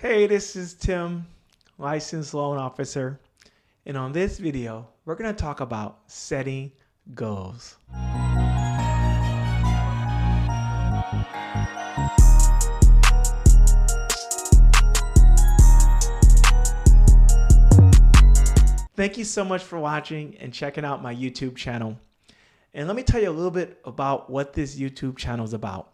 Hey, this is Tim, licensed loan officer, and on this video, we're going to talk about setting goals. Thank you so much for watching and checking out my YouTube channel. And let me tell you a little bit about what this YouTube channel is about.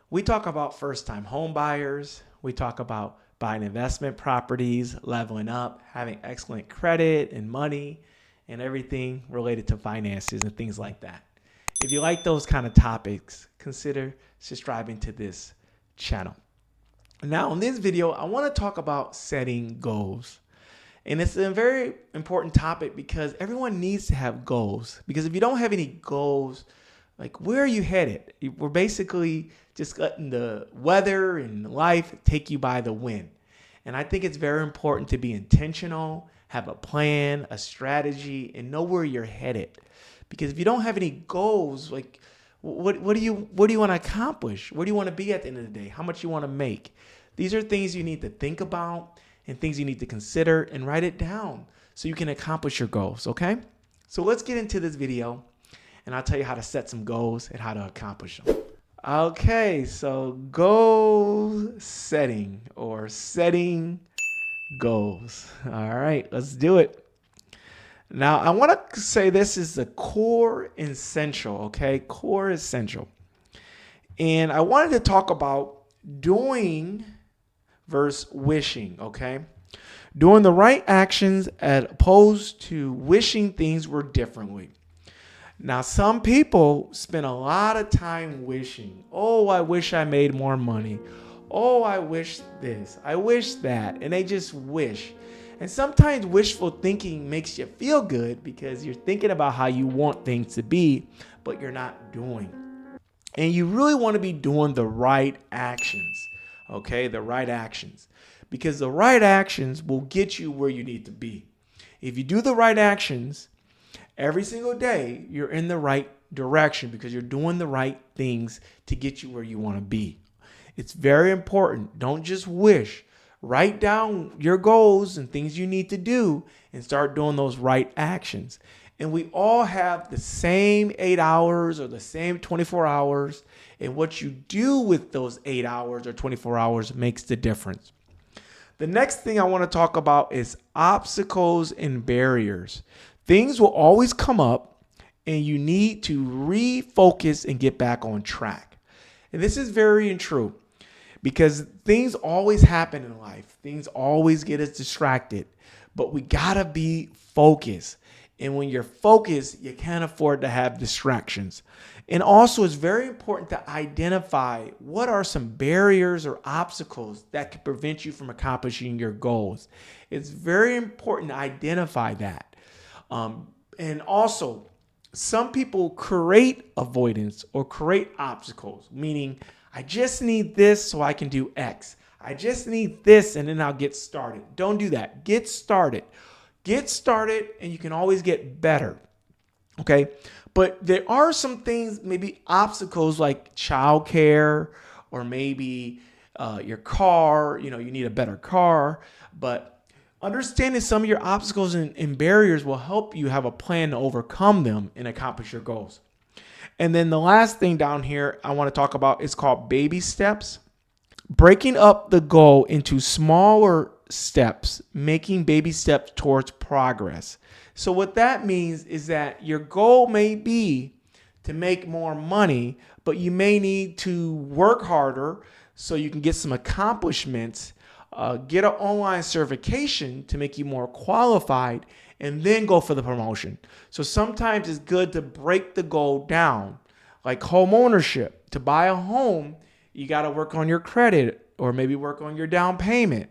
We talk about first-time home buyers. We talk about buying investment properties, leveling up, having excellent credit and money, and everything related to finances and things like that. If you like those kind of topics, consider subscribing to this channel. Now, in this video, I want to talk about setting goals. And it's a very important topic because everyone needs to have goals. Because if you don't have any goals, like, where are you headed? We're basically just letting the weather and life take you by the wind. And I think it's very important to be intentional, have a plan, a strategy, and know where you're headed. Because if you don't have any goals, like, what do you want to accomplish? Where do you want to be at the end of the day? How much you want to make? These are things you need to think about and things you need to consider and write it down so you can accomplish your goals, okay? So let's get into this video and I'll tell you how to set some goals and how to accomplish them. Okay, so goal setting or setting goals. All right, let's do it. Now, I want to say this is the core essential, okay? Core essential. And I wanted to talk about doing versus wishing, okay? Doing the right actions as opposed to wishing things were differently. Now, some people spend a lot of time wishing. Oh, I wish I made more money. Oh, I wish this. I wish that. And they just wish. And sometimes wishful thinking makes you feel good because you're thinking about how you want things to be, but you're not doing. And you really want to be doing the right actions, okay? The right actions. Because the right actions will get you where you need to be. If you do the right actions, every single day, you're in the right direction because you're doing the right things to get you where you want to be. It's very important. Don't just wish. Write down your goals and things you need to do and start doing those right actions. And we all have the same 8 hours or the same 24 hours. And what you do with those 8 hours or 24 hours makes the difference. The next thing I want to talk about is obstacles and barriers. Things will always come up and you need to refocus and get back on track. And this is very true because things always happen in life. Things always get us distracted, but we gotta be focused. And when you're focused, you can't afford to have distractions. And also, it's very important to identify what are some barriers or obstacles that could prevent you from accomplishing your goals. It's very important to identify that. And also, some people create avoidance or create obstacles, meaning I just need this so I can do X. I just need this and then I'll get started. Don't do that. Get started. Get started and you can always get better. Okay. But there are some things, maybe obstacles like childcare or maybe your car, you need a better car. But understanding some of your obstacles and barriers will help you have a plan to overcome them and accomplish your goals. And then the last thing down here I want to talk about is called baby steps. Breaking up the goal into smaller steps, making baby steps towards progress. So what that means is that your goal may be to make more money, but you may need to work harder so you can get some accomplishments, get an online certification to make you more qualified, and then go for the promotion. So sometimes it's good to break the goal down, like home ownership. To buy a home, you got to work on your credit or maybe work on your down payment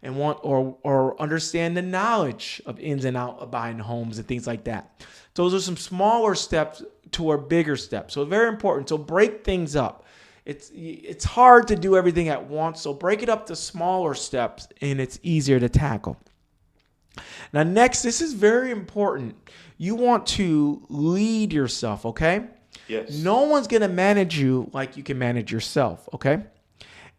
and or understand the knowledge of ins and outs of buying homes and things like that. Those are some smaller steps to a bigger step. So very important. So break things up. It's hard to do everything at once. So break it up to smaller steps and it's easier to tackle. Now, next, this is very important. You want to lead yourself, okay? Yes. No one's going to manage you like you can manage yourself, okay?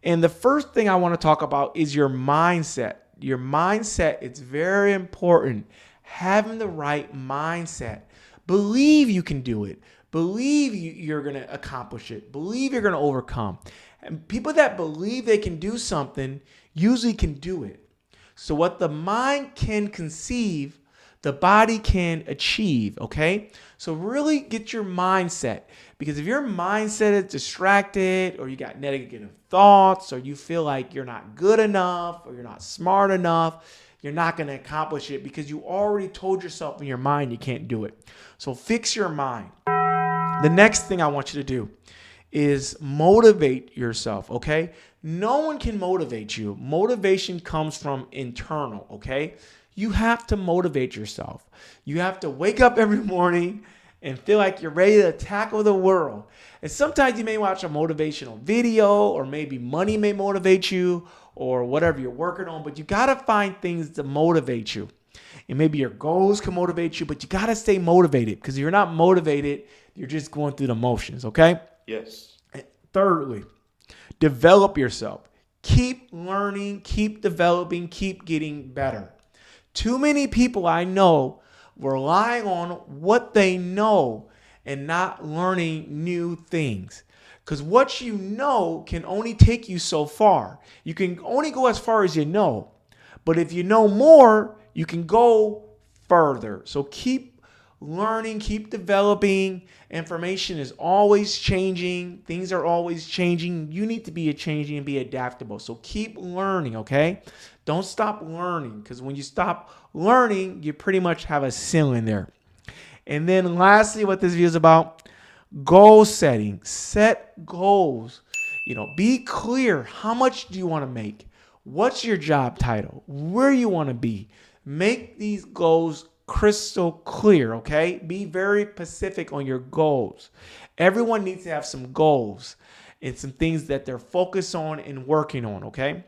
And the first thing I want to talk about is your mindset. Your mindset, it's very important. Having the right mindset. Believe you can do it. Believe you're going to accomplish it. Believe you're going to overcome. And people that believe they can do something usually can do it. So what the mind can conceive, the body can achieve, okay? So really get your mindset, because if your mindset is distracted, or you got negative thoughts, or you feel like you're not good enough, or you're not smart enough, you're not going to accomplish it because you already told yourself in your mind you can't do it. So fix your mind. The next thing I want you to do is motivate yourself, okay? No one can motivate you. Motivation comes from internal, okay? You have to motivate yourself. You have to wake up every morning and feel like you're ready to tackle the world. And sometimes you may watch a motivational video, or maybe money may motivate you, or whatever you're working on, but you gotta find things to motivate you. And maybe your goals can motivate you, but you gotta stay motivated, because if you're not motivated, you're just going through the motions, okay? Yes. And thirdly, develop yourself. Keep learning, keep developing, keep getting better. Too many people I know relying on what they know and not learning new things. Because what you know can only take you so far. You can only go as far as you know. But if you know more, you can go further. So keep learning, keep developing. Information is always changing. Things are always changing. You need to be changing and be adaptable. So keep learning, okay? Don't stop learning, because when you stop learning, you pretty much have a ceiling there. And then lastly, what this video is about, goal setting. Set goals. Be clear. How much do you want to make? What's your job title? Where you want to be? Make these goals crystal clear, okay? Be very specific on your goals. Everyone needs to have some goals and some things that they're focused on and working on, okay?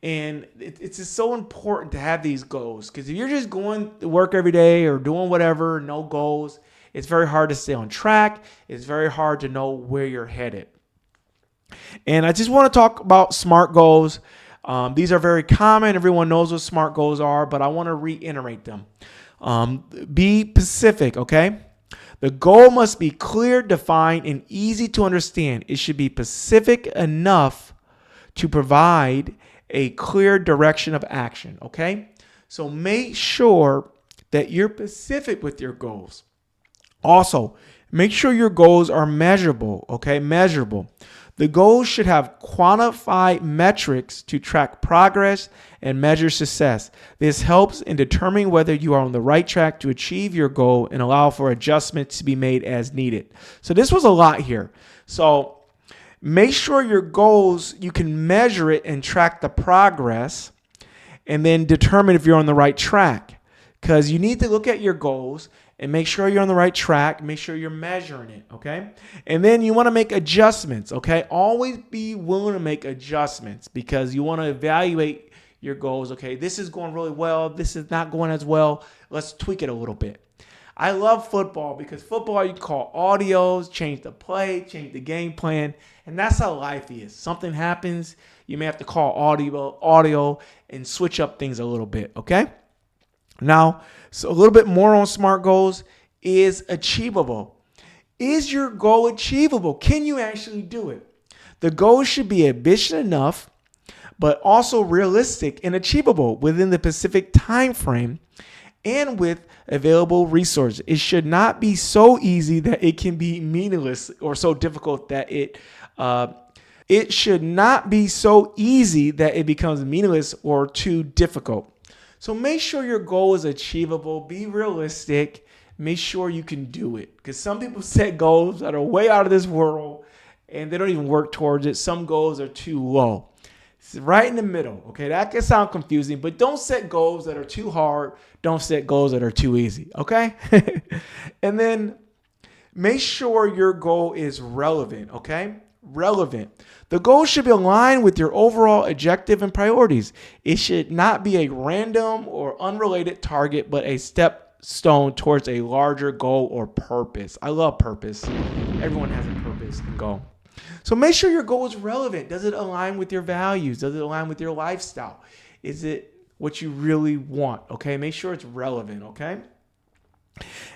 And it's just so important to have these goals, because if you're just going to work every day or doing whatever, no goals, it's very hard to stay on track. It's very hard to know where you're headed. And I just want to talk about SMART goals. These are very common. Everyone knows what SMART goals are, but I want to reiterate them. Be specific, okay? The goal must be clear, defined, and easy to understand. It should be specific enough to provide a clear direction of action, okay? So make sure that you're specific with your goals. Also, make sure your goals are measurable, okay? Measurable. The goals should have quantified metrics to track progress and measure success. This helps in determining whether you are on the right track to achieve your goal and allow for adjustments to be made as needed. So this was a lot here. So make sure your goals, you can measure it and track the progress, and then determine if you're on the right track. Because you need to look at your goals and make sure you're on the right track. Make sure you're measuring it, okay? And then you want to make adjustments, okay? Always be willing to make adjustments, because you want to evaluate your goals. Okay, this is going really well. This is not going as well. Let's tweak it a little bit. I love football, because football, you call audios, change the play, change the game plan, and that's how life is. Something happens, you may have to call audio and switch up things a little bit, okay? Now, so a little bit more on SMART goals. Is achievable. Is your goal achievable? Can you actually do it? The goal should be ambitious enough, but also realistic and achievable within the specific time frame and with available resources. It should not be so easy that it can be meaningless, or so difficult that it should not be so easy that it becomes meaningless or too difficult. So make sure your goal is achievable. Be realistic. Make sure you can do it, because some people set goals that are way out of this world and they don't even work towards it. Some goals are too low. It's right in the middle. Okay, that can sound confusing, but don't set goals that are too hard. Don't set goals that are too easy. Okay. And then make sure your goal is relevant. Okay. Relevant. The goal should be aligned with your overall objective and priorities. It should not be a random or unrelated target, but a stone towards a larger goal or purpose. I love purpose. Everyone has a purpose and goal. So make sure your goal is relevant. Does it align with your values? Does it align with your lifestyle? Is it what you really want? Okay, make sure it's relevant. Okay.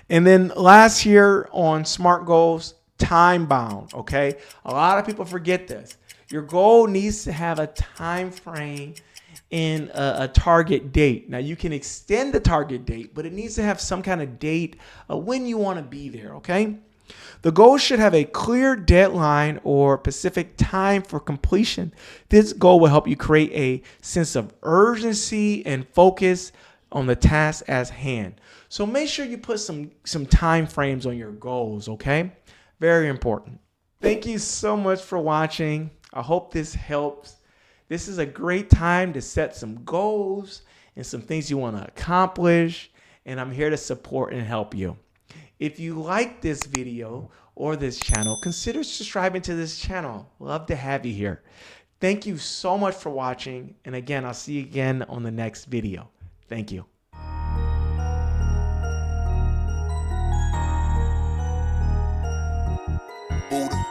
And then last year on SMART goals, time bound. Okay, a lot of people forget this. Your goal needs to have a time frame in a target date. Now you can extend the target date, but it needs to have some kind of date of when you want to be there. Okay. The goal should have a clear deadline or specific time for completion. This goal will help you create a sense of urgency and focus on the task at hand. So make sure you put some time frames on your goals, okay? Very important. Thank you so much for watching. I hope this helps. This is a great time to set some goals and some things you want to accomplish, and I'm here to support and help you. If you like this video or this channel, consider subscribing to this channel. Love to have you here. Thank you so much for watching. And again, I'll see you again on the next video. Thank you. Buddha.